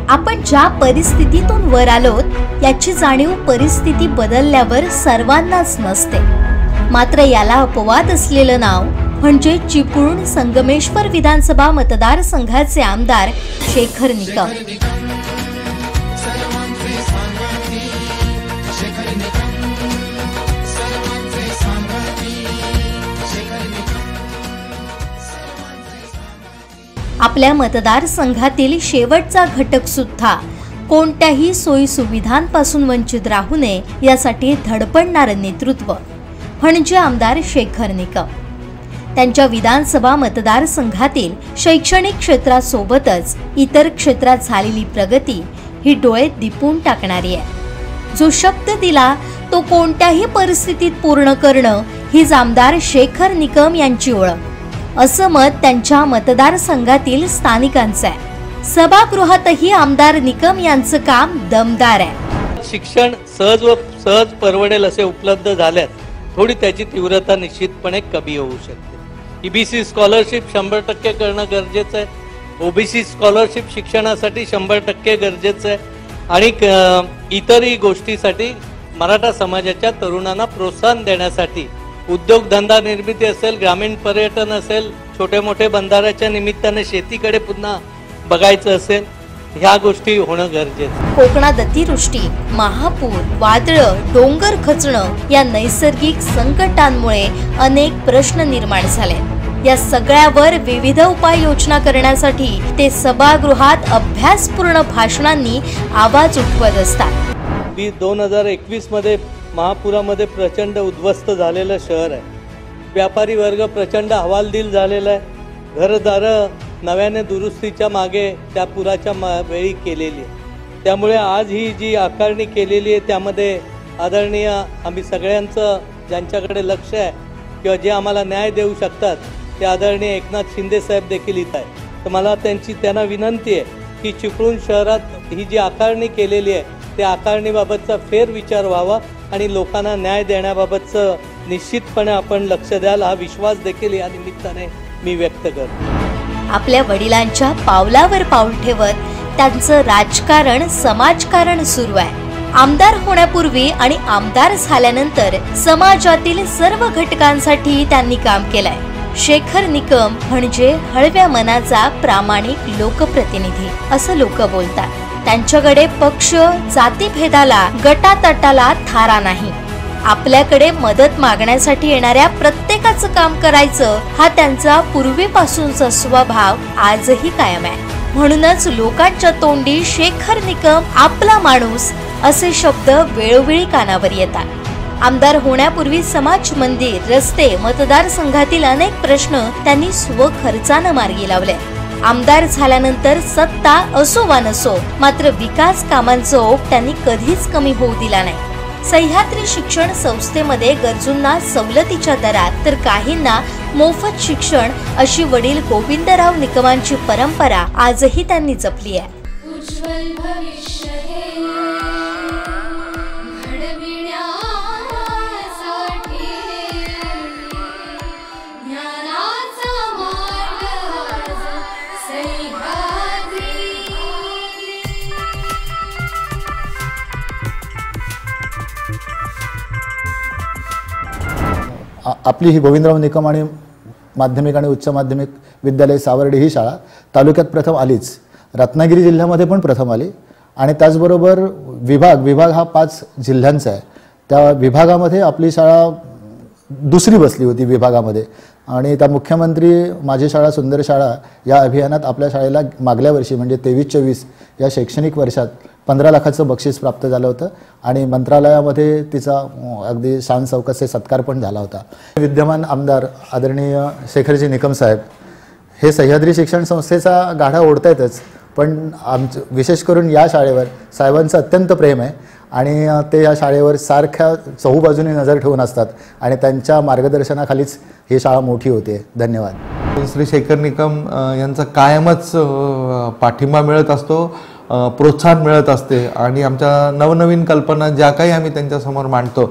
आपण ज्या परिस्थितीतून वर आलोत याची जाणीव परिस्थिती बदलल्यावर सर्वांनाच नसते। मात्र याला अपवाद असलेलं नाव म्हणजे चिपळूण संगमेश्वर विधानसभा मतदारसंघाचे आमदार शेखर निकम। आपल्या मतदारसंघातील शेवटचा घटक सुद्धा कोणत्याही सोयी सुविधांपासून वंचित राहू नये यासाठी धडपडणारं नेतृत्व म्हणजे आमदार शेखर निकम। त्यांच्या विधानसभा मतदारसंघातील शैक्षणिक क्षेत्रासोबतच इतर क्षेत्रात झालेली प्रगती ही डोळे दिपून टाकणारी आहे। जो शब्द दिला तो कोणत्याही परिस्थितीत पूर्ण करणं हीच आमदार शेखर निकम यांची ओळख, असं मत त्यांच्या मतदारसंघातील स्थानिकांचं आहे। सभागृहातही आमदार निकम यांचं काम दमदार आहे। शिक्षण सहज परवडेल असे उपलब्ध झाल्यास थोडी त्याची तीव्रता निश्चितपणे कमी होऊ शकते। ईबीसी स्कॉलरशिप 100% करणं गरजेचं आहे। ओबीसी स्कॉलरशिप शिक्षणासाठी 100% गरजेचं आहे आणि इतरही गोष्टीसाठी मराठा समाजाच्या तरुणांना प्रोत्साहन देण्यासाठी उद्योगधंदा निर्मिती असेल, ग्रामीण पर्यटन असेल, छोटे मोठे बंधाऱ्याच्या निमित्ताने शेतीकडे पुन्हा बघायचं असेल, ह्या गोष्टी होणं गरजेचं। कोकणात अतिवृष्टी, महापूर, वादळं, डोंगर खचणं या नैसर्गिक संकटांमुळे अनेक प्रश्न निर्माण झाले। या सगळ्यावर विविध उपाययोजना करण्यासाठी ते सभागृहात अभ्यासपूर्ण भाषणांनी आवाज उठवत असतात। 2021 मध्ये महापुरामध्ये प्रचंड उद्ध्वस्त झालेलं शहर आहे। व्यापारी वर्ग प्रचंड हवालदिल झालेला आहे। घरदारं नव्याने दुरुस्तीच्या मागे त्या पुराच्या वेळी केलेली आहे। त्यामुळे आज ही जी आकारणी केलेली आहे त्यामध्ये आदरणीय आम्ही सगळ्यांचं ज्यांच्याकडे लक्ष आहे किंवा जे आम्हाला न्याय देऊ शकतात ते आदरणीय एकनाथ शिंदे साहेब देखील इथं आहे। तर मला त्यांना विनंती आहे की चिपळूण शहरात ही जी आकारणी केलेली आहे त्या आकारणीबाबतचा फेरविचार व्हावा आणि लोकांना न्याय देण्याबाबतचं निश्चितपणे आपण लक्ष द्याल हा विश्वास देखील या निमित्ताने मी व्यक्त करतो। आपल्या वडिलांच्या पावलावर पाऊल ठेवत त्यांचं राजकारण समाजकारण सुरू आहे। आमदार होण्यापूर्वी आणि आमदार झाल्यानंतर समाजातील सर्व घटकांसाठी त्यांनी काम केलंय। शेखर निकम म्हणजे हळव्या मनाचा प्रामाणिक लोकप्रतिनिधी असं लोक बोलतात। त्यांच्याकडे पक्ष जातीभेदाला गटातटाला थारा नाही। आपल्याकडे मदत मागण्यासाठी येणाऱ्या प्रत्येकाचं काम करायचं हा त्यांचा पूर्वीपासूनचा स्वभाव आजही कायम आहे। म्हणूनच लोकांच्या तोंडी शेखर निकम आपला माणूस असे शब्द वेळोवेळी कानावर येतात। आमदार होण्यापूर्वी समाज मंदिर, रस्ते, मतदारसंघातील अनेक प्रश्न त्यांनी स्वखर्चानं मार्गी लावले। आमदार झाल्यानंतर सत्ता असो वा नसो मात्र विकास कामांचा ओघ त्यांनी कधीच कमी होऊ दिला नाही। सह्याद्री शिक्षण संस्थेमध्ये गरजूंना सवलतीच्या दरात तर काहींना मोफत शिक्षण अशी वडील गोविंदराव निकमांची परंपरा आजही त्यांनी जपली आहे। आपली ही गोविंदराव निकम आणि माध्यमिक आणि उच्च माध्यमिक विद्यालय सावर्डी ही शाळा तालुक्यात प्रथम आलीच, रत्नागिरी जिल्ह्यामध्ये पण प्रथम आली आणि त्याचबरोबर विभाग हा 5 जिल्ह्यांचा आहे। त्या विभागामध्ये आपली शाळा दुसरी बसली होती विभागामध्ये आणि त्या मुख्यमंत्री माझी शाळा सुंदर शाळा या अभियानात आपल्या शाळेला मागल्या वर्षी म्हणजे 23-24 या शैक्षणिक वर्षात 15 लाखाचं बक्षीस प्राप्त झालं होतं आणि मंत्रालयामध्ये तिचा अगदी शान चौकसे सत्कार पण झाला होता। विद्यमान आमदार आदरणीय शेखरजी निकम साहेब हे सह्याद्री शिक्षण संस्थेचा गाढा ओढतायतच, पण विशेष करून या शाळेवर साहेबांचं अत्यंत प्रेम आहे आणि ते या शाळेवर सारख्या चहूबाजूने नजर ठेवून असतात आणि त्यांच्या मार्गदर्शनाखालीच ही शाळा मोठी होते। धन्यवाद। श्री शेखर निकम यांचा कायमच पाठिंबा मिळत असतो, प्रोत्साहन मिळत असते आणि आमच्या नवनवीन कल्पना ज्या काही आम्ही त्यांच्यासमोर मांडतो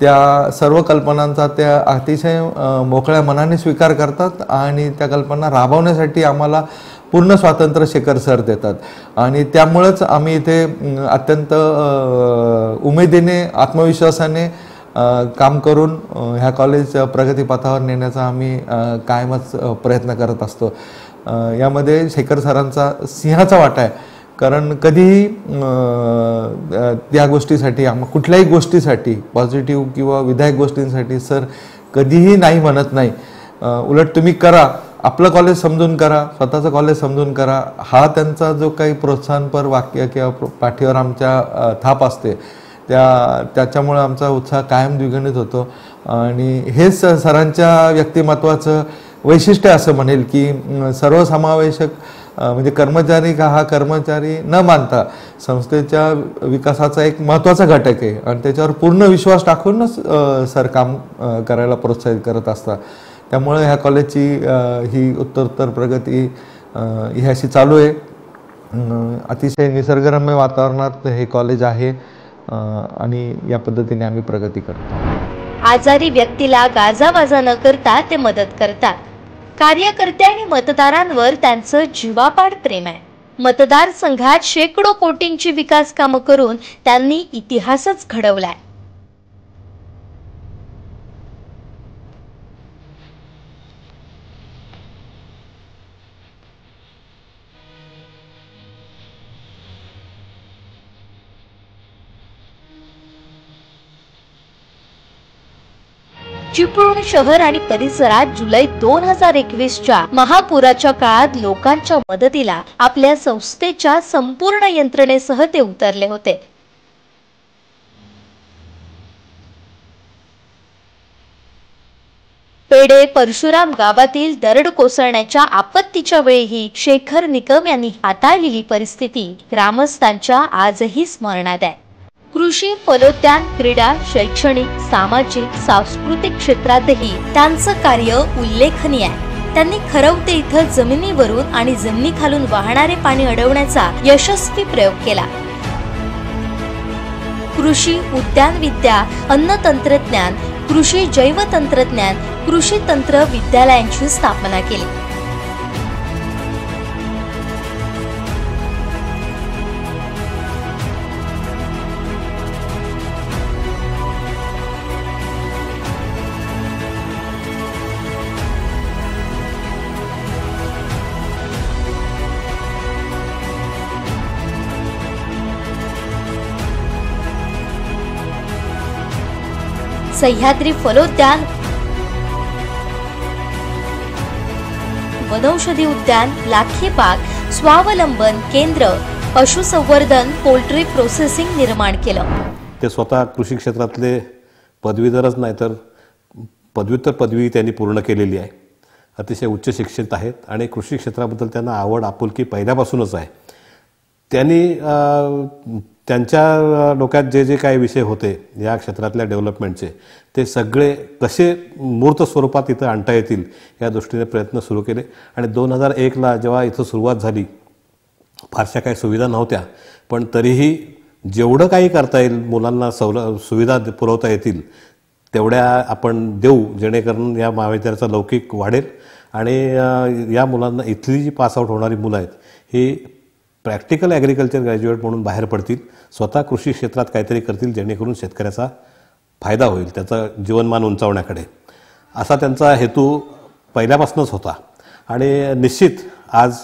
त्या सर्व कल्पनांचा त्या अतिशय मोकळ्या मनाने स्वीकार करतात आणि त्या कल्पना राबवण्यासाठी आम्हाला पूर्ण स्वातंत्र्य शेखर सर देतात आणि त्यामुळेच आम्ही इथे अत्यंत उमेदीने आत्मविश्वासाने काम करून ह्या कॉलेज प्रगतीपथावर नेण्याचा आम्ही कायमच प्रयत्न करत असतो. यामध्ये शेखर सरांचा सिंहाचा वाटा आहे, कारण कधीही त्या गोष्टीसाठी कुठल्याही गोष्टीसाठी पॉझिटिव्ह किंवा विधायक गोष्टींसाठी सर कधीही नाही म्हणत नाही. उलट तुम्ही करा, आपलं कॉलेज समजून करा, स्वतःचं कॉलेज समजून करा, हा त्यांचा जो काही प्रोत्साहनपर वाक्य किंवा पाठीवर आमच्या थाप असते त्याच्यामुळे आमचा उत्साह कायम द्विगुणित होतो. आणि हेच सरांच्या व्यक्तिमत्वाचं वैशिष्ट्य असं म्हणेल की सर्वसमावेशक म्हणजे कर्मचारी हा कर्मचारी न मानता संस्थेच्या विकासाचा एक महत्त्वाचा घटक आहे आणि त्याच्यावर पूर्ण विश्वास टाकूनच सर काम करायला प्रोत्साहित करत असतात. त्यामुळे ह्या कॉलेजची ही उत्तरोत्तर प्रगती ही अशी चालू आहे. अतिशय निसर्गरम्य वातावरणात हे कॉलेज आहे आणि या पद्धतीने आम्ही प्रगती करतो. आजारी व्यक्तीला गाजावाजा न करता ते मदत करतात. कार्यकर्ते आणि मतदारांवर त्यांचं जीवापाड प्रेम आहे. मतदारसंघात शेकडो कोटींची विकास कामं करून त्यांनी इतिहासच घडवलाय. चिपळूण शहर आणि परिसरात जुलै 2021च्या महापुराच्या काळात लोकांच्या मदतीला आपल्या संस्थेच्या संपूर्ण यंत्रणेसह ते उतरले होते. पेडे परशुराम गावातील दरड कोसळण्याच्या आपत्तीच्या वेळीही शेखर निकम यांनी हाताळलेली परिस्थिती ग्रामस्थांच्या आजही स्मरणात आहे. कृषी, फलोद्यान, क्रीडा, शैक्षणिक, सामाजिक, सांस्कृतिक क्षेत्रातही त्यांचं कार्य उल्लेखनीय आहे. त्यांनी खरवते इथं जमिनीवरून आणि जमिनीखालून वाहणारे पाणी अडवण्याचा यशस्वी प्रयोग केला. कृषी, उद्यानविद्या, अन्न तंत्रज्ञान, कृषी जैव तंत्रज्ञान, कृषी तंत्र विद्यालयांची स्थापना केली. सह्याद्री फलोद्यान, वनौषधी उद्यान, लाखी बाग, स्वावलंबन केंद्र, पशुसंवर्धन, पोल्ट्री प्रोसेसिंग निर्माण केलं. ते स्वतः कृषी क्षेत्रातले पदवीधरच नाही तर पदव्युत्तर पदवी त्यांनी पूर्ण केलेली आहे. अतिशय उच्च शिक्षित आहेत आणि कृषी क्षेत्राबद्दल त्यांना आवड आपुलकी पहिल्यापासूनच आहे. त्यांनी त्यांच्या डोक्यात जे जे काही विषय होते या क्षेत्रातल्या डेव्हलपमेंटचे ते सगळे कसे मूर्त स्वरूपात इथं आणता येतील या दृष्टीने प्रयत्न सुरू केले. आणि 2001ला जेव्हा इथं सुरुवात झाली फारशा काही सुविधा नव्हत्या, पण तरीही जेवढं काही करता येईल मुलांना सुविधा पुरवता येतील तेवढ्या आपण देऊ, जेणेकरून या महाविद्यालयाचा लौकिक वाढेल आणि या मुलांना इथली जी पासआउट होणारी मुलं आहेत ही प्रॅक्टिकल ॲग्रिकल्चर ग्रॅज्युएट म्हणून बाहेर पडतील, स्वतः कृषी क्षेत्रात काहीतरी करतील जेणेकरून शेतकऱ्याचा फायदा होईल, त्याचा जीवनमान उंचावण्याकडे, असा त्यांचा हेतू पहिल्यापासूनच होता. आणि निश्चित आज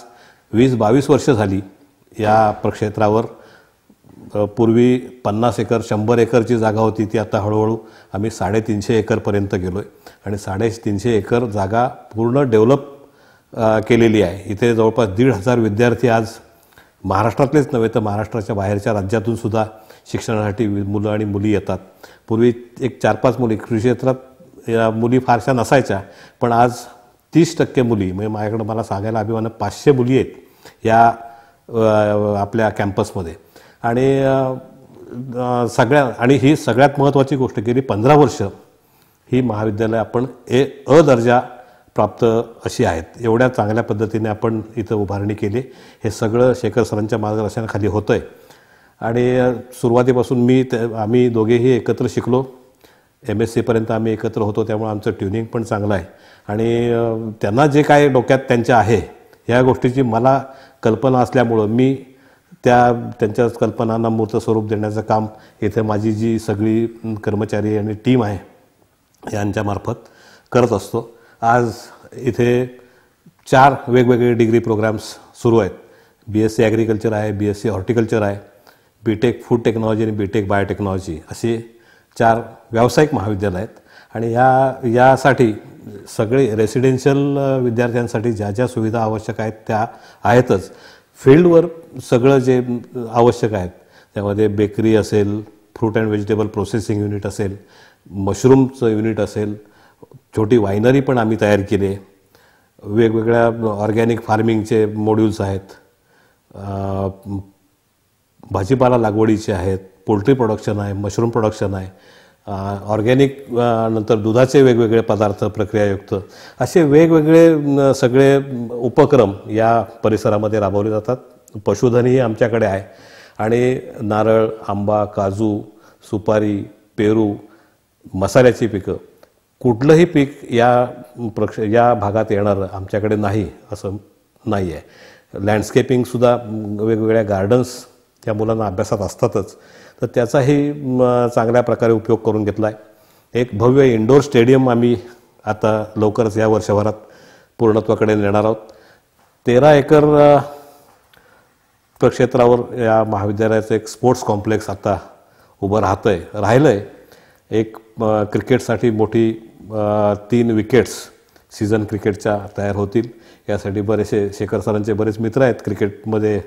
20-22 वर्ष झाली या प्रक्षेत्रावर. पूर्वी 50 एकर 100 एकरची जागा होती ती आता हळूहळू आम्ही 350 एकरपर्यंत गेलो आहे आणि 350 एकर जागा पूर्ण डेव्हलप केलेली आहे. इथे जवळपास 1,500 विद्यार्थी आज महाराष्ट्रातलेच नव्हे तर महाराष्ट्राच्या बाहेरच्या राज्यातून सुद्धा शिक्षणासाठी मुलं आणि मुली येतात. पूर्वी एक 4-5 मुली कृषी क्षेत्रात या मुली फारशा नसायच्या, पण आज 30% मुली, म्हणजे माझ्याकडं मला सांगायला अभिमान 500 मुली आहेत या आपल्या कॅम्पसमध्ये. आणि ही सगळ्यात महत्त्वाची गोष्ट गेली 15 वर्ष ही महाविद्यालय आपण अ दर्जा प्राप्त अशी आहेत. एवढ्या चांगल्या पद्धतीने आपण इथं उभारणी केली. हे सगळं शेखर सरांच्या मार्गदर्शनाखाली होतं आहे. आणि सुरुवातीपासून आम्ही दोघेही एकत्र शिकलो. MSc पर्यंत आम्ही एकत्र होतो, त्यामुळे आमचं ट्युनिंग पण चांगलं आहे. आणि त्यांना जे काय डोक्यात त्यांच्या आहे ह्या गोष्टीची मला कल्पना असल्यामुळं मी त्यांच्या कल्पनांना मूर्त स्वरूप देण्याचं काम इथे माझी जी सगळी कर्मचारी आणि टीम आहे यांच्यामार्फत करत असतो. आज इथे 4 वेगवेगळे डिग्री प्रोग्राम्स सुरू आहेत. BSc ॲग्रिकल्चर आहे, BSc हॉर्टिकल्चर आहे, BTech फूड टेक्नॉलॉजी आणि BTech बायोटेक्नॉलॉजी असे 4 व्यावसायिक महाविद्यालय आहेत. आणि यासाठी सगळे रेसिडेन्शियल विद्यार्थ्यांसाठी ज्या ज्या सुविधा आवश्यक आहेत त्या आहेतच. फील्डवर सगळं जे आवश्यक आहेत त्यामध्ये बेकरी असेल, fruit and vegetable processing unit असेल, मशरूमचं युनिट असेल, छोटी वायनरी पण आम्ही तयार केली आहे, वेगवेगळ्या ऑर्गॅनिक फार्मिंगचे मॉड्यूल्स आहेत, भाजीपाला लागवडीचे आहेत, पोल्ट्री प्रोडक्शन आहे, मशरूम प्रोडक्शन आहे, ऑर्गॅनिक नंतर दुधाचे वेगवेगळे पदार्थ प्रक्रियायुक्त असे वेगवेगळे सगळे उपक्रम या परिसरामध्ये राबवले जातात. पशुधनही आमच्याकडे आहे आणि नारळ, आंबा, काजू, सुपारी, पेरू, मसाल्याची पिकं कुठलंही पीक या भागात येणारं आमच्याकडे नाही असं नाही आहे. लँडस्केपिंगसुद्धा वेगवेगळ्या गार्डन्स त्या मुलांना अभ्यासात असतातच, तर त्याचाही चांगल्या प्रकारे उपयोग करून घेतला आहे. एक भव्य इंडोर स्टेडियम आम्ही आता लवकरच या वर्षभरात पूर्णत्वाकडे नेणार आहोत. 13 एकर क्षेत्रावर या महाविद्यालयाचं एक स्पोर्ट्स कॉम्प्लेक्स आता उभं राहिलं आहे. एक क्रिकेटसाठी मोठी 3 विकेट्स सीझन क्रिकेटच्या तयार होतील. यासाठी बरेचसे शेखर सरांचे बरेच मित्र आहेत क्रिकेटमध्ये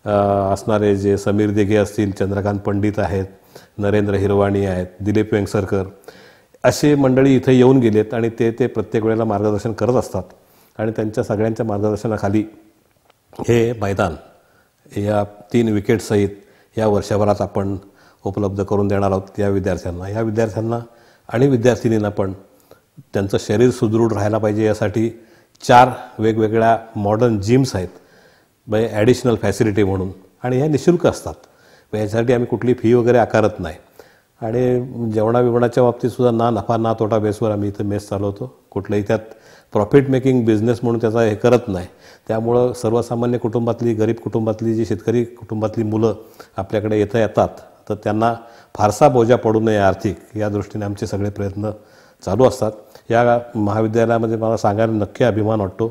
असणारे, जे समीर दिघे असतील, चंद्रकांत पंडित आहेत, नरेंद्र हिरवाणी आहेत, दिलीप वेंगसरकर असे मंडळी इथे येऊन गेलेत आणि ते प्रत्येक वेळेला मार्गदर्शन करत असतात. आणि त्यांच्या सगळ्यांच्या मार्गदर्शनाखाली हे मैदान या 3 विकेटसहित या वर्षभरात आपण उपलब्ध करून देणार आहोत या विद्यार्थ्यांना आणि विद्यार्थिनींना पण. त्यांचं शरीर सुदृढ राहायला पाहिजे यासाठी 4 वेगवेगळ्या मॉडर्न जिम्स आहेत, म्हणजे ॲडिशनल फॅसिलिटी म्हणून, आणि ह्या निःशुल्क असतात. यासाठी आम्ही कुठली फी वगैरे आकारत नाही. आणि जेवणाच्या बाबतीतसुद्धा ना नफा ना तोटा बेसवर आम्ही इथं मेस चालवतो. कुठलंही त्यात प्रॉफिट मेकिंग बिझनेस म्हणून त्याचा हे करत नाही. त्यामुळं सर्वसामान्य कुटुंबातली, गरीब कुटुंबातली, जी शेतकरी कुटुंबातली मुलं आपल्याकडे येतात तर त्यांना फारसा बोजा पडू नये आर्थिक, या दृष्टीने आमचे सगळे प्रयत्न चालू असतात. या महाविद्यालयामध्ये मला सांगायला नक्की अभिमान वाटतो.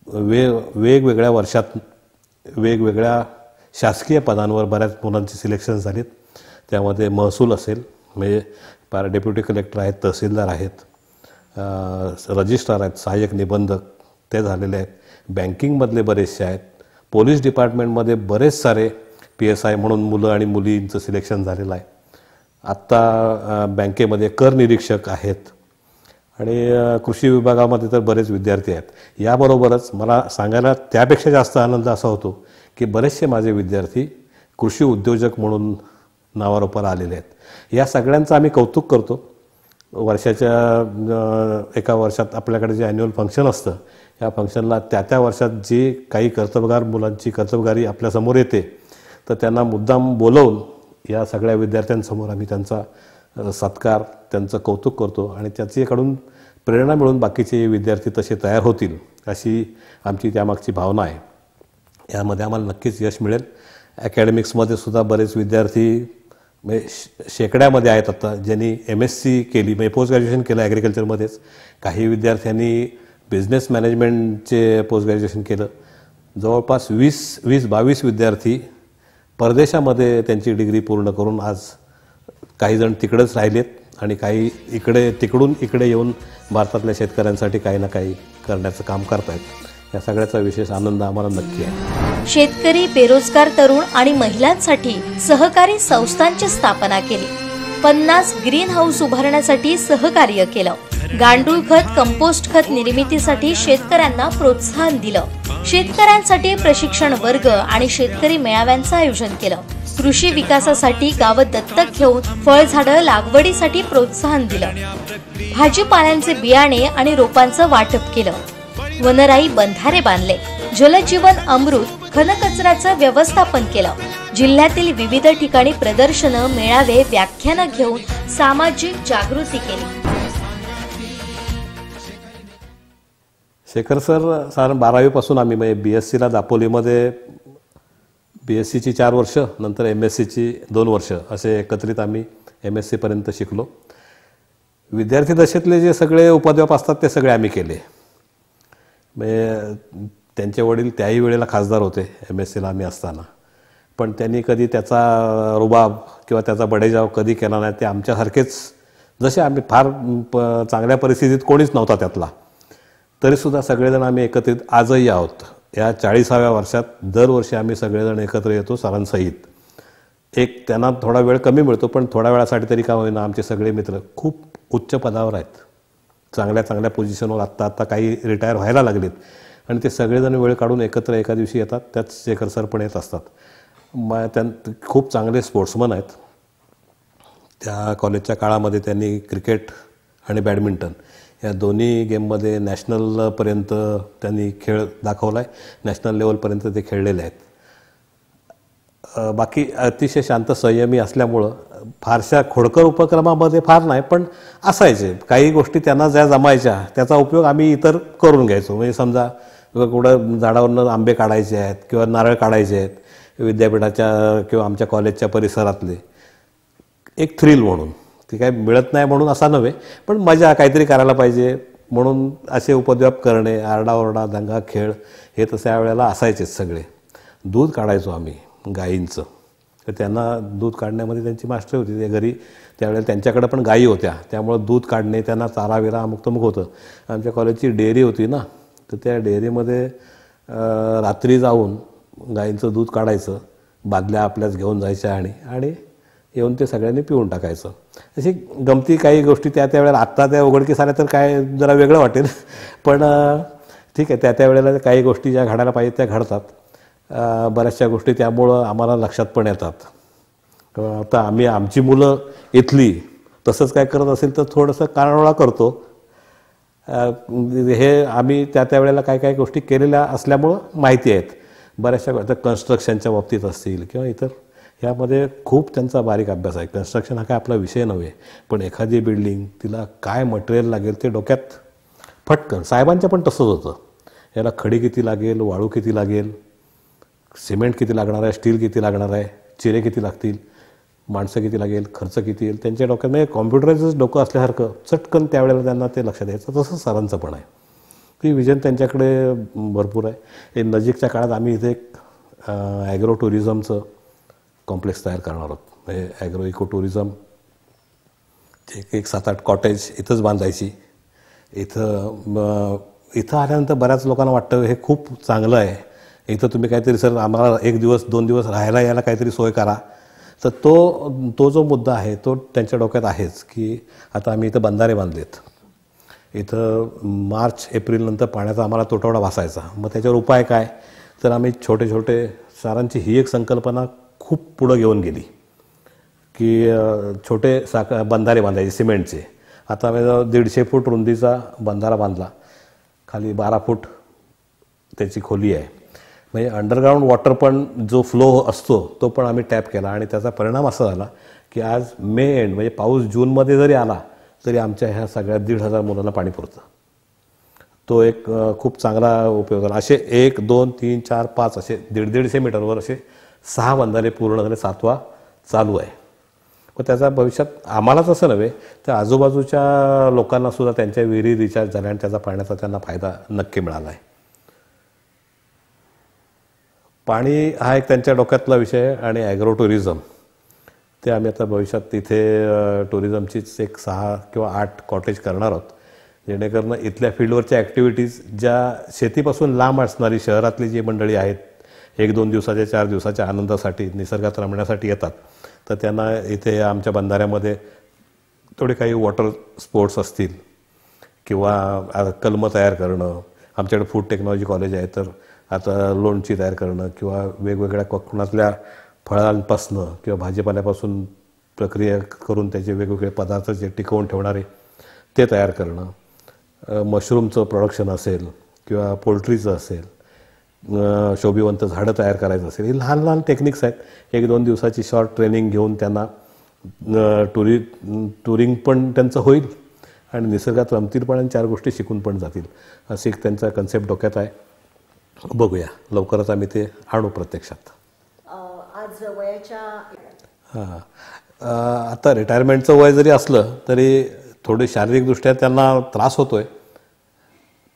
वेगवेगळ्या वर्षात वेगवेगळ्या शासकीय पदांवर बऱ्याच मुलांची सिलेक्शन झालीत. त्यामध्ये महसूल असेल, म्हणजे डेप्युटी कलेक्टर आहेत, तहसीलदार आहेत, रजिस्ट्रार आहेत, सहाय्यक निबंधक ते झालेले आहेत, बँकिंगमधले बरेचसे आहेत, पोलीस डिपार्टमेंटमध्ये बरेच सारे PSI म्हणून मुलं आणि मुलींचं सिलेक्शन झालेलं आहे. आत्ता बँकेमध्ये कर निरीक्षक आहेत आणि कृषी विभागामध्ये तर बरेच विद्यार्थी आहेत. याबरोबरच मला सांगायला त्यापेक्षा जास्त आनंद असा होतो की बरेचसे माझे विद्यार्थी कृषी उद्योजक म्हणून नावारूपाला आलेले आहेत. या सगळ्यांचं आम्ही कौतुक करतो. एका वर्षात आपल्याकडे जे ॲन्युअल फंक्शन असतं, या फंक्शनला त्या वर्षात जे काही कर्तबगार मुलांची कर्तबगारी आपल्यासमोर येते तर त्यांना मुद्दाम बोलवून या सगळ्या विद्यार्थ्यांसमोर आम्ही त्यांचा सत्कार, त्यांचं कौतुक करतो आणि त्याच्याकडून प्रेरणा मिळून बाकीचे विद्यार्थी तसे तयार होतील अशी आमची त्यामागची भावना आहे. यामध्ये आम्हाला नक्कीच यश मिळेल. ॲकॅडमिक्समध्ये सुद्धा बरेच विद्यार्थी म्हणजे शेकड्यामध्ये आहेत आता, ज्यांनी MSc केली, म्हणजे पोस्ट ग्रॅज्युएशन केलं ॲग्रिकल्चरमध्येच. काही विद्यार्थ्यांनी बिझनेस मॅनेजमेंटचे पोस्ट ग्रॅज्युएशन केलं. जवळपास 20-22 विद्यार्थी परदेशामध्ये त्यांची डिग्री पूर्ण करून आज काही जण तिकडेच राहिलेत आणि काही तिकडून इकडे येऊन भारतातल्या शेतकऱ्यांसाठी काही ना काही करण्याचं काम करतायत. या सगळ्याचा विशेष आनंद आम्हाला नक्की आहे. शेतकरी, बेरोजगार तरुण आणि महिलांसाठी सहकारी संस्थांची स्थापना केली. 50 ग्रीन हाऊस उभारण्यासाठी सहकार्य केलं. गांडूळ खत, कंपोस्ट खत निर्मितीसाठी शेतकऱ्यांना प्रोत्साहन दिलं. शेतकऱ्यांसाठी प्रशिक्षण वर्ग आणि शेतकरी मेळाव्यांचं आयोजन केलं. कृषी विकासासाठी गावं दत्तक घेऊन फळझाडं लागवडीसाठी प्रोत्साहन दिलं. भाजीपाल्यांचे बियाणे आणि रोपांचं वाटप केलं. वनराई बंधारे बांधले. जलजीवन अमृत घनकचऱ्याचं व्यवस्थापन केलं. जिल्ह्यातील विविध ठिकाणी प्रदर्शनं, मेळावे, व्याख्यानं घेऊन सामाजिक जागृती केली. शेखर सर साधारण 12वीपासून आम्ही म्हणजे BScला दापोलीमध्ये BScची 4 वर्ष, नंतर MScची 2 वर्ष असे एकत्रित आम्ही MScपर्यंत शिकलो. विद्यार्थी दशेतले जे सगळे उपद्व्याप असतात ते सगळे आम्ही केले. म्हणजे त्यांचे वडील त्याही वेळेला खासदार होते MScला आम्ही असताना, पण त्यांनी कधी त्याचा रुबाब किंवा त्याचा बडेजाव कधी केला नाही. ते आमच्यासारखेच, जसे आम्ही फार चांगल्या परिस्थितीत कोणीच नव्हता त्यातला, तरीसुद्धा सगळेजण आम्ही एकत्रित आजही आहोत. या 40व्या वर्षात दरवर्षी आम्ही सगळेजण एकत्र येतो सरांसहित. एक त्यांना थोडा वेळ कमी मिळतो, पण थोड्या वेळासाठी तरी का होईना आमचे सगळे मित्र खूप उच्च पदावर आहेत, चांगल्या चांगल्या पोझिशनवर आत्ता काही रिटायर व्हायला लागलेत, आणि ते सगळेजण वेळ काढून एकत्र एका दिवशी येतात. त्यात शेखर सर पण येत असतात. खूप चांगले स्पोर्ट्समन आहेत. त्या कॉलेजच्या काळामध्ये त्यांनी क्रिकेट आणि बॅडमिंटन या दोन्ही गेममध्ये नॅशनलपर्यंत त्यांनी खेळ दाखवला आहे. नॅशनल लेवलपर्यंत ते खेळलेले आहेत. बाकी अतिशय शांत संयमी असल्यामुळं फारशा खोडकर उपक्रमामध्ये फार नाही, पण असायचे काही गोष्टी त्यांना ज्या जमायच्या त्याचा उपयोग आम्ही इतर करून घ्यायचो. म्हणजे समजा कुठं झाडावरनं आंबे काढायचे आहेत किंवा नारळ काढायचे आहेत, विद्यापीठाच्या किंवा आमच्या कॉलेजच्या परिसरातले, एक थ्रिल म्हणून, ते काय मिळत नाही म्हणून असा नव्हे, पण मजा काहीतरी करायला पाहिजे म्हणून असे उपद्व्याप करणे, आरडाओरडा, दंगा, खेळ हे तसं यावेळेला असायचेच सगळे. दूध काढायचो आम्ही गायींचं, तर त्यांना दूध काढण्यामध्ये त्यांची मास्टरी होती. ते घरी त्यावेळेला त्यांच्याकडे पण गायी होत्या, त्यामुळं दूध काढणे, त्यांना चाराविरा अमुक होतं. आमच्या कॉलेजची डेअरी होती ना, तर त्या डेअरीमध्ये रात्री जाऊन गायींचं दूध काढायचं, बादल्या आपल्याच घेऊन जायच्या आणि येऊन ते सगळ्यांनी पिऊन टाकायचं. अशी गमती काही गोष्टी त्यावेळेला, आत्ता त्या उघडकीस आल्या तर काय जरा वेगळं वाटेल, पण ठीक आहे, त्यावेळेला काही गोष्टी ज्या घडायला पाहिजे त्या घडतात. बऱ्याचशा गोष्टी त्यामुळं आम्हाला लक्षात पण येतात. आता आमची मुलं इथली तसंच काय करत असेल तर थोडंसं कानाडोळा करतो. हे आम्ही त्यावेळेला काय गोष्टी केलेल्या असल्यामुळं माहिती आहेत. बऱ्याचशा गोष्टी कन्स्ट्रक्शनच्या बाबतीत असतील किंवा इतर, ह्यामध्ये खूप त्यांचा बारीक अभ्यास आहे. कन्स्ट्रक्शन हा काय आपला विषय नव्हे, पण एखादी बिल्डिंग तिला काय मटेरियल लागेल ते डोक्यात फटकन. साहेबांच्या पण तसंच होतं. याला खडी किती लागेल, वाळू किती लागेल, सिमेंट किती लागणार आहे, स्टील किती लागणार आहे, चिरे किती लागतील, माणसं किती लागेल, खर्च किती येईल, त्यांच्या डोक्यात म्हणजे कॉम्प्युटरायझच डोकं असल्यासारखं चटकन त्यावेळेला त्यांना ते लक्षात यायचं. तसंच सरांचं पण आहे. ती विजन त्यांच्याकडे भरपूर आहे. हे नजीकच्या काळात आम्ही इथे एक ॲग्रो टुरिझमचं कॉम्प्लेक्स तयार करणार आहोत. म्हणजे ॲग्रो इको टुरिझम, एक 7-8 कॉटेज इथंच बांधायची. इथं आल्यानंतर बऱ्याच लोकांना वाटतं हे खूप चांगलं आहे, इथं तुम्ही काहीतरी सर आम्हाला 1 दिवस 2 दिवस राहायला यायला काहीतरी सोय करा. तर तो जो मुद्दा आहे तो त्यांच्या डोक्यात आहेच, की आता आम्ही इथं बंधारे बांधलेत. इथं मार्च-एप्रिल नंतर पाण्याचा आम्हाला तुटवडा भासायचा. मग त्याच्यावर उपाय काय, तर आम्ही छोटे छोटे, सरांची ही एक संकल्पना खूप पुढं घेऊन गेली, की छोटे बंधारे बांधायचे सिमेंटचे. आता आम्ही 150 फूट रुंदीचा बंधारा बांधला, खाली 12 फूट त्याची खोली आहे. म्हणजे अंडरग्राऊंड वॉटर पण जो फ्लो असतो तो पण आम्ही टॅप केला. आणि त्याचा परिणाम असा झाला की आज मे एंड, म्हणजे पाऊस जूनमध्ये जरी आला तरी आमच्या ह्या सगळ्या 1,500 मुलांना पाणी पुरतं. तो एक खूप चांगला उपयोग झाला. असे 1, 2, 3, 4, 5 असे 150 मीटरवर असे 6 बंधारे पूर्ण झाले, 7वा चालू आहे. व त्याचा भविष्यात आम्हालाच असं नव्हे तर आजूबाजूच्या लोकांना सुद्धा त्यांच्या विहिरी रिचार्ज झाल्या आणि त्याचा पाण्याचा त्यांना फायदा नक्की मिळाला आहे. पाणी हा एक त्यांच्या डोक्यातला विषय आहे. आणि ॲग्रो टुरिझम ते आम्ही आता भविष्यात तिथे टुरिझमचीच एक 6 किंवा 8 कॉटेज करणार आहोत, जेणेकरून इथल्या फील्डवरच्या ॲक्टिव्हिटीज ज्या शेतीपासून लांब असणारी शहरातली जी मंडळी आहेत, 1-2 दिवसाच्या 4 दिवसाच्या आनंदासाठी निसर्गात रमण्यासाठी येतात, तर त्यांना इथे आमच्या बंधाऱ्यामध्ये थोडे काही वॉटर स्पोर्ट्स असतील किंवा कलमं तयार करणं. आमच्याकडे फूड टेक्नॉलॉजी कॉलेज आहे, तर आता लोणची तयार करणं किंवा वेगवेगळ्या कोकणातल्या फळांपासनं किंवा भाजीपाल्यापासून प्रक्रिया करून त्याचे वेगवेगळे पदार्थ जे टिकवून ठेवणारे ते तयार करणं. मशरूमचं प्रोडक्शन असेल किंवा पोल्ट्रीचं असेल, शोभिवंत झाडं तयार करायचं असेल, हे लहान लहान टेक्निक्स आहेत. 1-2 दिवसाची शॉर्ट ट्रेनिंग घेऊन त्यांना टुरिंग पण त्यांचं होईल आणि निसर्गात रमतील पण आणि 4 गोष्टी शिकून पण जातील, अशी एक त्यांचा कन्सेप्ट डोक्यात आहे. बघूया, लवकरच आम्ही ते आणू प्रत्यक्षात. आज वयाच्या हां, आता रिटायरमेंटचं वय जरी असलं तरी थोडी शारीरिकदृष्ट्या त्यांना त्रास होतो आहे,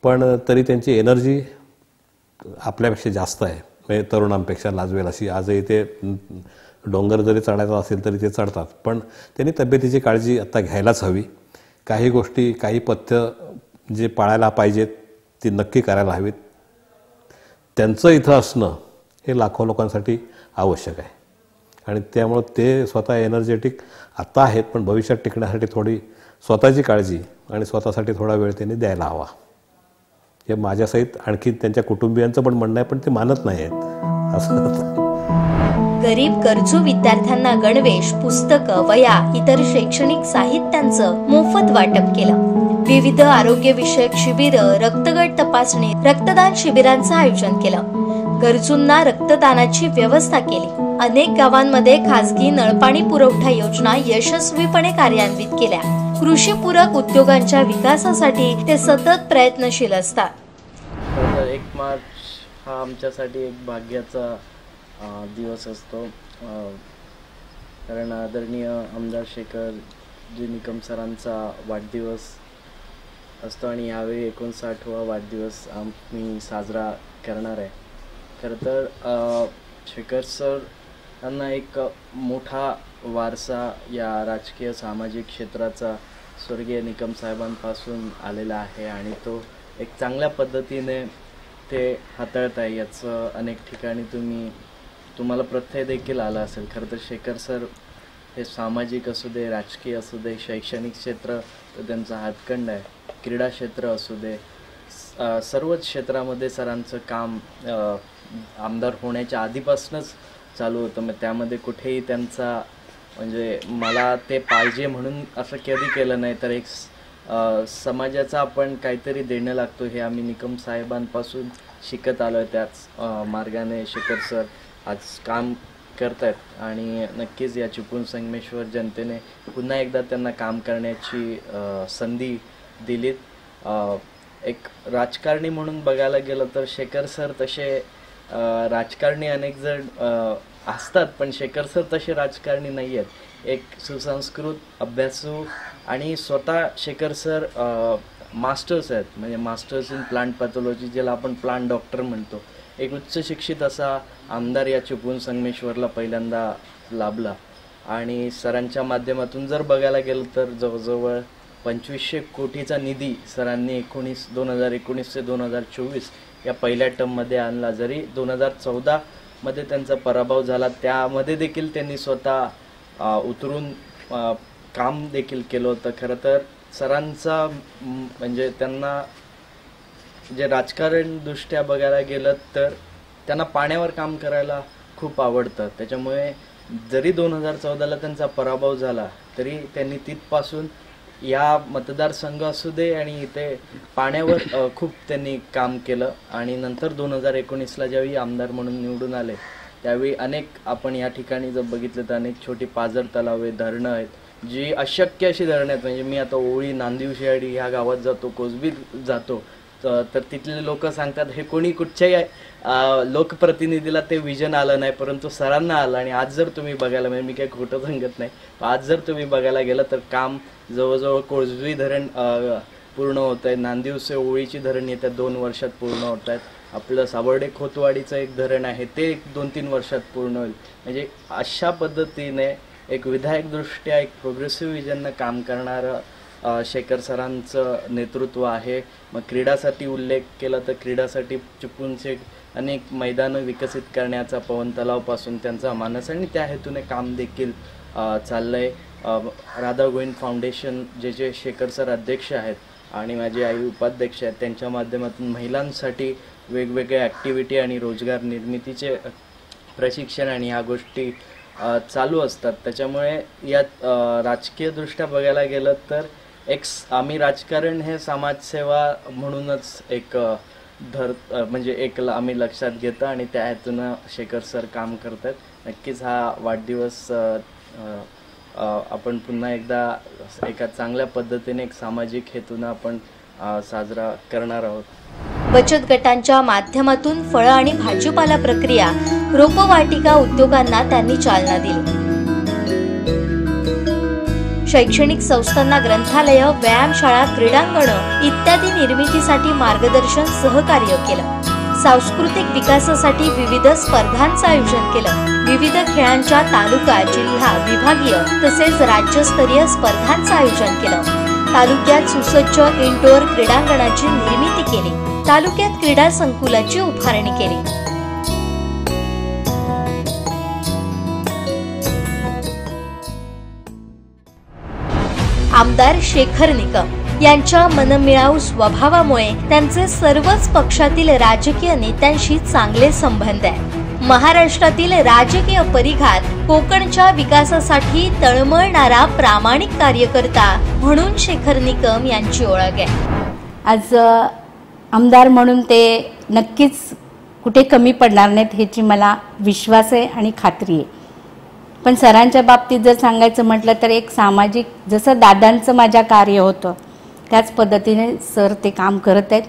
पण तरी त्यांची एनर्जी आपल्यापेक्षा जास्त आहे, म्हणजे तरुणांपेक्षा लाजवेल अशी. आजही ते डोंगर जरी चढायचा असेल तरी ते चढतात, पण त्यांनी तब्येतीची काळजी आत्ता घ्यायलाच हवी. काही गोष्टी, काही पथ्य जे पाळायला पाहिजेत ती नक्की करायला हवीत. त्यांचं इथं असणं हे लाखो लोकांसाठी आवश्यक आहे आणि त्यामुळं ते स्वतः एनर्जेटिक आत्ता आहेत, पण भविष्यात टिकण्यासाठी थोडी स्वतःची काळजी आणि स्वतःसाठी थोडा वेळ त्यांनी द्यायला हवा. हे माझ्यासहित आणखी त्यांच्या कुटुंबियांचं पण म्हणणं आहे, पण ते मानत नाही आहेत असं. गरीब गरजू विद्यार्थ्यांना गणवेश, पुस्तकं, वह्या, इतर शैक्षणिक साहित्यांचं मोफत वाटप केलं. विविध आरोग्यविषयक शिबिरं, रक्तगट तपासणी, रक्तदान शिबिरांचं आयोजन केलं. गरजूंना रक्तदानाची व्यवस्था केली. अनेक गावांमध्ये खासगी नळपाणी पुरवठा योजना यशस्वीपणे कार्यान्वित केल्या. कृषीपूरक उद्योगांच्या विकासासाठी ते सतत प्रयत्नशील असतात. 1 मार्च हा आमच्यासाठी एक भाग्याचा दिवस असतो, कारण आदरणीय आमदार शेखर जी निकम सरांचा वाढदिवस असतो आणि यावेळी 59वा वाढदिवस आम्ही साजरा करणार आहे. खरं तर शेखर सर यांना एक मोठा वारसा या राजकीय सामाजिक क्षेत्राचा स्वर्गीय निकम साहेबांपासून आलेला आहे आणि तो एक चांगल्या पद्धतीने ते हाताळत आहे याचं अनेक ठिकाणी तुम्हाला प्रत्यय देखील आला असेल. खरं तर शेखर सर हे सामाजिक असू दे, राजकीय असू दे, शैक्षणिक क्षेत्र तर त्यांचा हातखंड आहे, क्रीडा क्षेत्र असू दे, सर्वच क्षेत्रामध्ये सरांचं काम आमदार होण्याच्या आधीपासूनच चालू होतं. मग त्यामध्ये कुठेही त्यांचा म्हणजे मला ते पाहिजे म्हणून असं कधी केलं नाही, तर एक समाजाचा आपण काहीतरी देणं लागतो हे आम्ही निकम साहेबांपासून शिकत आलो आहे. त्याच मार्गाने शेखर सर आज काम करत आहेत आणि नक्कीच या चिपळूण संगमेश्वर जनतेने पुन्हा एकदा त्यांना काम करण्याची संधी दिलीत. एक राजकारणी म्हणून बघायला गेलं तर शेखर सर तसे राजकारणी अनेक जण असतात, पण शेखर सर तसे राजकारणी नाही आहेत. एक सुसंस्कृत, अभ्यासू आणि स्वतः शेखर सर मास्टर्स आहेत, म्हणजे मास्टर्स इन प्लांट पॅथॉलॉजी, ज्याला आपण प्लांट डॉक्टर म्हणतो. एक उच्च शिक्षित असा आमदार या चिपळूण संगमेश्वरला पहिल्यांदा लाभला आणि सरांच्या माध्यमातून जर बघायला गेलं तर जवळजवळ 2500 कोटीचा निधी सरांनी 2019 ते 2024 या पहिल्या टर्ममध्ये आणला. जरी 2014मध्ये त्यांचा पराभव झाला, त्यामध्ये देखील त्यांनी स्वतः उतरून काम देखील केलं होतं. खरं तर सरांचा म्हणजे त्यांना जे राजकारण दृष्ट्या बघायला गेलं तर त्यांना पाण्यावर काम करायला खूप आवडतं. त्याच्यामुळे जरी 2014ला त्यांचा पराभव झाला तरी त्यांनी तिथपासून या मतदारसंघ असू दे आणि इथे पाण्यावर खूप त्यांनी काम केलं आणि नंतर 2019ला ज्यावेळी आमदार म्हणून निवडून आले त्यावेळी अनेक आपण या ठिकाणी जर बघितलं तर अनेक छोटी पाझर तलावे, धरणं आहेत, जी अशक्य अशी धरणं आहेत. म्हणजे मी आता ओळी, नांदिव, शेवाडी ह्या गावात जातो, कोसबीत जातो, तर तिथले लोक सांगतात हे कोणी कुठच्याही लोकप्रतिनिधीला ते विजन आलं नाही, परंतु सरांना आलं. आणि आज जर तुम्ही बघायला, म्हणजे मी काही खोटं सांगत नाही, आज जर तुम्ही बघायला गेलं तर काम जवळजवळ कोसबी धरण पूर्ण होत आहे, नांदिवसे ओळीची धरण येत्या 2 वर्षात पूर्ण होत आहेत, आपलं सावर्डे खोतवाडीचं एक धरण आहे ते 2-3 वर्षात पूर्ण होईल. म्हणजे अशा पद्धतीने एक विधायकदृष्ट्या एक प्रोग्रेसिव्ह विजननं काम करणारं शेखर सरांचं नेतृत्व आहे. मग क्रीडासाठी उल्लेख केला तर क्रीडासाठी चिपळूणचे अनेक मैदानं विकसित करण्याचा पवन तलावपासून त्यांचा मानस आणि त्या हेतूने काम देखील चाललं आहे. राधा गोविंद फाउंडेशन जे शेखर सर अध्यक्ष आहेत आणि माझी आई उपाध्यक्ष आहेत, त्यांच्या माध्यमातून महिलांसाठी वेगवेगळ्या ॲक्टिव्हिटी आणि रोजगार निर्मितीचे प्रशिक्षण आणि ह्या गोष्टी चालू असतात. त्याच्यामुळे यात राजकीयदृष्ट्या बघायला गेलं तर आम्ही राजकारण हे समाजसेवा म्हणूनच एक म्हणजे एक आम्ही लक्षात घेतो आणि त्या हेतूनं शेखर सर काम करतात. नक्कीच हा वाढदिवस आपण पुन्हा एकदा एका चांगल्या पद्धतीने एक सामाजिक हेतून आपण साजरा करणार आहोत। बचत गटांच्या माध्यमातून फळं आणि भाजीपाला प्रक्रिया, रोपवाटिका उद्योगांना त्यांनी चालना दिली। शैक्षणिक संस्थांना ग्रंथालय, व्यायामशाळा, क्रीडांगणं इत्यादी निर्मितीसाठी मार्गदर्शन, सहकार्य केलं। सांस्कृतिक विकासासाठी विविध स्पर्धांचं आयोजन केलं। विविध खेळांच्या तालुका, जिल्हा, विभागीय तसेच राज्यस्तरीय स्पर्धांचं आयोजन केलं। तालुक्यात सुसज्ज इनडोअर क्रीडांगणाची निर्मिती केली। तालुक्यात क्रीडा संकुलाची उभारणी केली। आमदार शेखर निकम यांच्या मनमिळावू स्वभावामुळे त्यांचे सर्वच पक्षातील राजकीय नेत्यांशी चांगले संबंध आहेत। महाराष्ट्रातील राजकीय परिघात कोकणच्या विकासासाठी तळमळणारा प्रामाणिक कार्यकर्ता म्हणून शेखर निकम यांची ओळख आहे। आज आमदार म्हणून ते नक्कीच कुठे कमी पडणार नाहीत ह्याची मला विश्वास आहे आणि खात्री आहे। पण सरांच्या बाबतीत जर सांगायचं म्हटलं तर एक सामाजिक, जसं दादांचं माझ्या कार्य होतं त्याच पद्धतीने सर ते काम करत आहेत।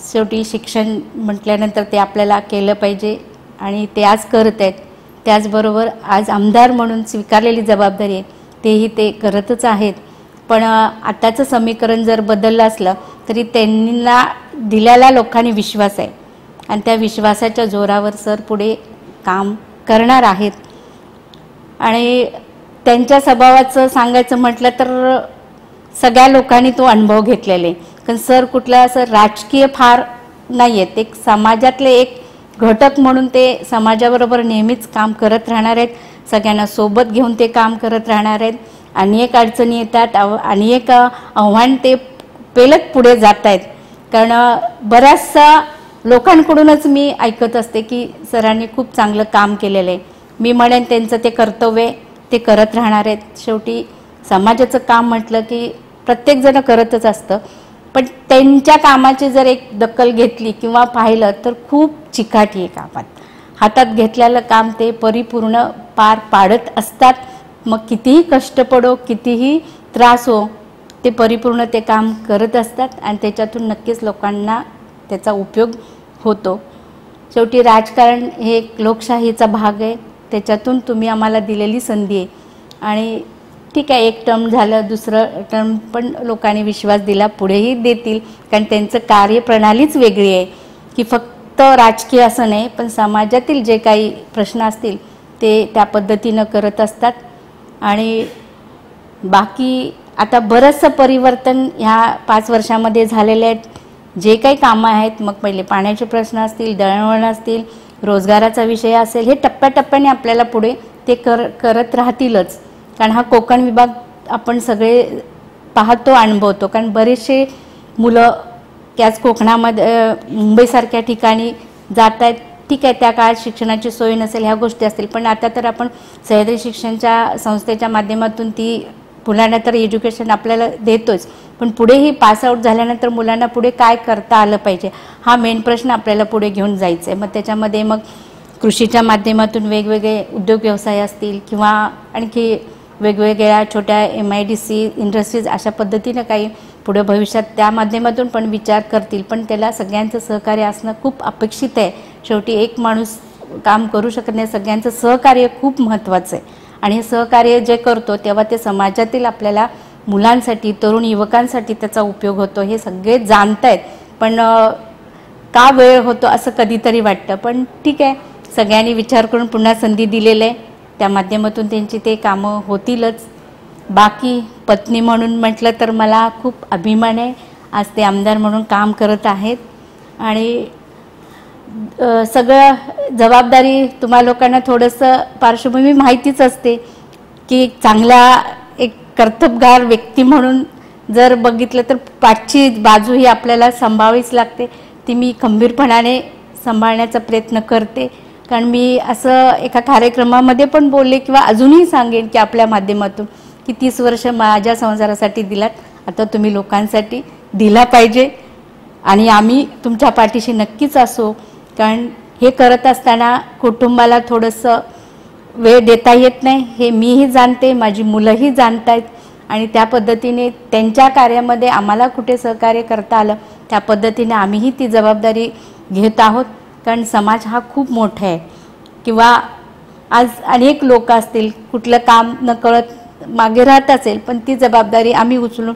शेवटी शिक्षण म्हटल्यानंतर ते आपल्याला केलं पाहिजे आणि ते आज करत आहेत। त्याचबरोबर आज आमदार म्हणून स्वीकारलेली जबाबदारी आहे तेही ते करतच आहेत। पण आताचं समीकरण जर बदललं असलं तरी त्यांना दिलेला लोकांनी विश्वास आहे आणि त्या विश्वासाच्या जोरावर सर पुढे काम करणार आहेत। आणि त्यांच्या स्वभावाचं सांगायचं म्हटलं तर सगळ्या लोकांनी तो अनुभव घेतलेला आहे। कारण सर कुठला असं राजकीय फार नाही आहेत, एक समाजातले एक घटक म्हणून ते समाजाबरोबर नेहमीच काम करत राहणार आहेत। सगळ्यांना सोबत घेऊन ते काम करत राहणार आहेत। अनेक अडचणी येतात, अनेक आव्हान ते पेलत पुढे जात आहेत। कारण बऱ्याचशा लोकांकडूनच मी ऐकत असते की सरांनी खूप चांगलं काम केलेलं आहे। मी म्हणेन त्यांचं ते कर्तव्य ते करत राहणार आहेत। शेवटी समाजाचं काम म्हटलं की प्रत्येकजण करतच असतं, पण त्यांच्या कामाची जर एक दखल घेतली किंवा पाहिलं तर खूप चिकाटी आहे कामात। हातात घेतलेलं काम ते परिपूर्ण पार पाडत असतात। मग कितीही कष्ट पडो, कितीही त्रास हो, ते परिपूर्ण ते काम करत असतात आणि त्याच्यातून नक्कीच लोकांना त्याचा उपयोग होतो। शेवटी राजकारण हे एक लोकशाहीचा भाग आहे, त्याच्यातून तुम्ही आम्हाला दिलेली संधी आहे आणि ठीक आहे, एक टर्म झालं, दुसरं टर्म पण लोकांनी विश्वास दिला, पुढेही देतील। कारण त्यांचं कार्यप्रणालीच वेगळी आहे की फक्त राजकीय असं नाही, पण समाजातील जे काही प्रश्न असतील ते त्या पद्धतीनं करत असतात। आणि बाकी आता बरंचसं परिवर्तन ह्या 5 वर्षामध्ये झालेले आहेत। जे काही कामं आहेत, मग पहिले पाण्याचे प्रश्न असतील, दळणवळण असतील, रोजगाराचा विषय असेल, हे टप्प्याटप्प्याने आपल्याला पुढे ते करत राहतीलच। कारण हा कोकण विभाग आपण सगळे पाहतो, अनुभवतो। कारण बरेचसे मुलं त्याच कोकणामध्ये मुंबईसारख्या ठिकाणी जात आहेत। ठीक आहे, त्या काळात शिक्षणाची सोय नसेल, ह्या गोष्टी असतील, पण आता तर आपण सह्याद्री शिक्षणच्या संस्थेच्या माध्यमातून ती मुलांना तर एज्युकेशन आपल्याला देतोच, पण पुढेही पासआउट झाल्यानंतर मुलांना पुढे काय करता आलं पाहिजे हा मेन प्रश्न आपल्याला पुढे घेऊन जायचं आहे। मग त्याच्यामध्ये मग कृषीच्या माध्यमातून वेगवेगळे उद्योग व्यवसाय असतील किंवा आणखी वेगवेगळ्या छोट्या MIDC इंडस्ट्रीज अशा पद्धतीनं काही पुढे भविष्यात त्या माध्यमातून पण विचार करतील, पण त्याला सगळ्यांचं सहकार्य असणं खूप अपेक्षित आहे। शेवटी एक माणूस काम करू शकत नाही, सगळ्यांचं सहकार्य खूप महत्त्वाचं आहे आणि हे सहकार्य जे करतो तेव्हा ते समाजातील आपल्याला मुलांसाठी, तरुण युवकांसाठी त्याचा उपयोग होतो, हे सगळे जाणत आहेत। पण का वेळ होतो असं कधीतरी वाटतं, पण ठीक आहे, सगळ्यांनी विचार करून पुन्हा संधी दिलेली आहे, त्या माध्यमातून त्यांची ते कामं होतीलच। बाकी पत्नी म्हणून म्हटलं तर मला खूप अभिमान आहे, आज ते आमदार म्हणून काम करत आहेत आणि सगळं जबाबदारी तुम्हा लोकांना थोडंसं पार्श्वभूमी माहितीच असते की चांगला एक कर्तबगार व्यक्ती म्हणून जर बघितलं तर पाठची बाजू ही आपल्याला सांभाळावीच लागते, ती मी खंबीरपणाने सांभाळण्याचा प्रयत्न करते। कारण मी असं एका कार्यक्रमामध्ये पण बोलले किंवा अजूनही सांगेन की आपल्या माध्यमातून की 30 वर्ष माझ्या संसारासाठी दिलात, आता तुम्ही लोकांसाठी दिला पाहिजे आणि आम्ही तुमच्या पाठीशी नक्कीच असू। कारण हे करत असताना कुटुंबाला थोडंसं वेळ देता येत नाही हे मीही जाणते, माझी मुलंही जाणत आहेत आणि त्या पद्धतीने त्यांच्या कार्यामध्ये आम्हाला कुठे सहकार्य करता आलं त्या पद्धतीने आम्हीही ती जबाबदारी घेत आहोत. कारण समाज हा खूप मोठा आहे किंवा आज अनेक लोक असतील कुठलं काम न कळत मागे राहत असेल पण ती जबाबदारी आम्ही उचलून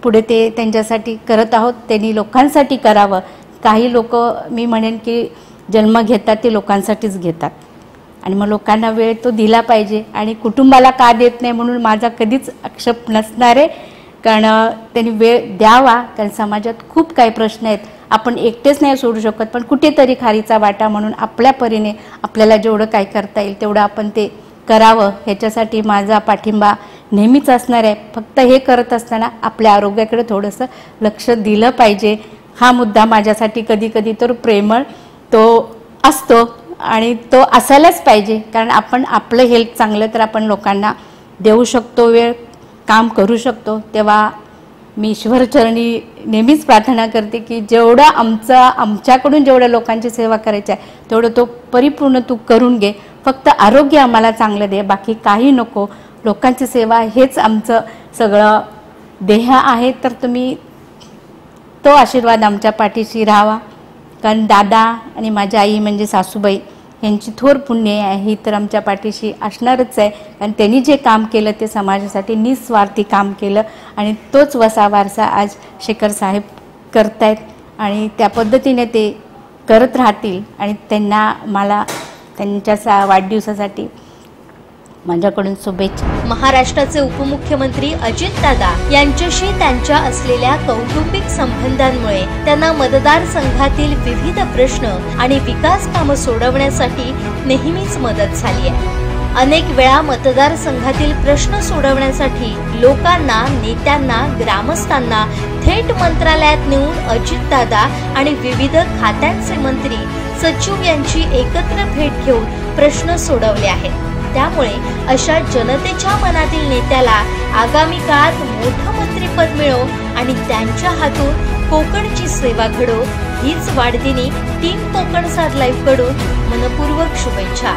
पुढे ते त्यांच्यासाठी करत आहोत. त्यांनी लोकांसाठी करावं. काही लोक मी म्हणेन की जन्म घेतात ते लोकांसाठीच घेतात आणि मग लोकांना वेळ तो दिला पाहिजे आणि कुटुंबाला का देत नाही म्हणून माझा कधीच आक्षेप नसणार आहे. कारण त्यांनी वेळ द्यावा कारण समाजात खूप काही प्रश्न आहेत. आपण एकटेच नाही सोडू शकत पण कुठेतरी खारीचा वाटा म्हणून आपल्या परीने आपल्याला जेवढं काय करता येईल तेवढं आपण ते करावं. ह्याच्यासाठी माझा पाठिंबा नेहमीच असणार आहे. फक्त हे करत असताना आपल्या आरोग्याकडे थोडंसं लक्ष दिलं पाहिजे. हा मुद्दा माझ्यासाठी कधी कधी तर प्रेमळ तो असतो आणि तो असायलाच पाहिजे. कारण आपण आपलं हेल्थ चांगलं तर आपण लोकांना देऊ शकतो, वेळ काम करू शकतो. तेव्हा मी ईश्वरचरणी नेहमीच प्रार्थना करते की जेवढं आमच्याकडून जेवढ्या लोकांची सेवा करायची आहे तेवढं तो परिपूर्ण तू करून घे. फक्त आरोग्य आम्हाला चांगलं दे, बाकी काही नको. लोकांची सेवा हेच आमचं सगळं ध्येय आहे. तर तुम्ही तो आशीर्वाद आमच्या पाठीशी राहावा. कारण दादा आणि माझी आई म्हणजे सासूबाई यांची थोर पुण्य आहे ही तर आमच्या पाठीशी असणारच आहे. कारण त्यांनी जे काम केलं ते समाजासाठी निस्वार्थी काम केलं आणि तोच वसा वारसा आज शेखर साहेब करतायत आणि त्या पद्धतीने ते करत राहतील. आणि त्यांना मला त्यांच्या वाढदिवसासाठी माझ्याकडून शुभेच्छा. महाराष्ट्राचे उपमुख्यमंत्री अजितदादा यांच्याशी त्यांच्या असलेल्या कौटुंबिक संबंधांमुळे त्यांना मतदारसंघातील विविध प्रश्न आणि विकास कामं सोडवण्यासाठी नेहमीच मदत झाली आहे. अनेक वेळा मतदारसंघातील प्रश्न सोडवण्यासाठी लोकांना, नेत्यांना, ग्रामस्थांना थेट मंत्रालयात नेऊन अजितदादा आणि विविध खात्यांचे मंत्री, सचिव यांची एकत्र भेट घेऊन प्रश्न सोडवले आहेत. त्यामुळे अशा जनतेच्या मनातील नेत्याला आगामी काळात मोठं मंत्रिपद मिळो आणि त्यांच्या हातून कोकणची सेवा घडो हीच वाढदिनी टीम कोकण 7 लाईव्ह कडून मनपूर्वक शुभेच्छा.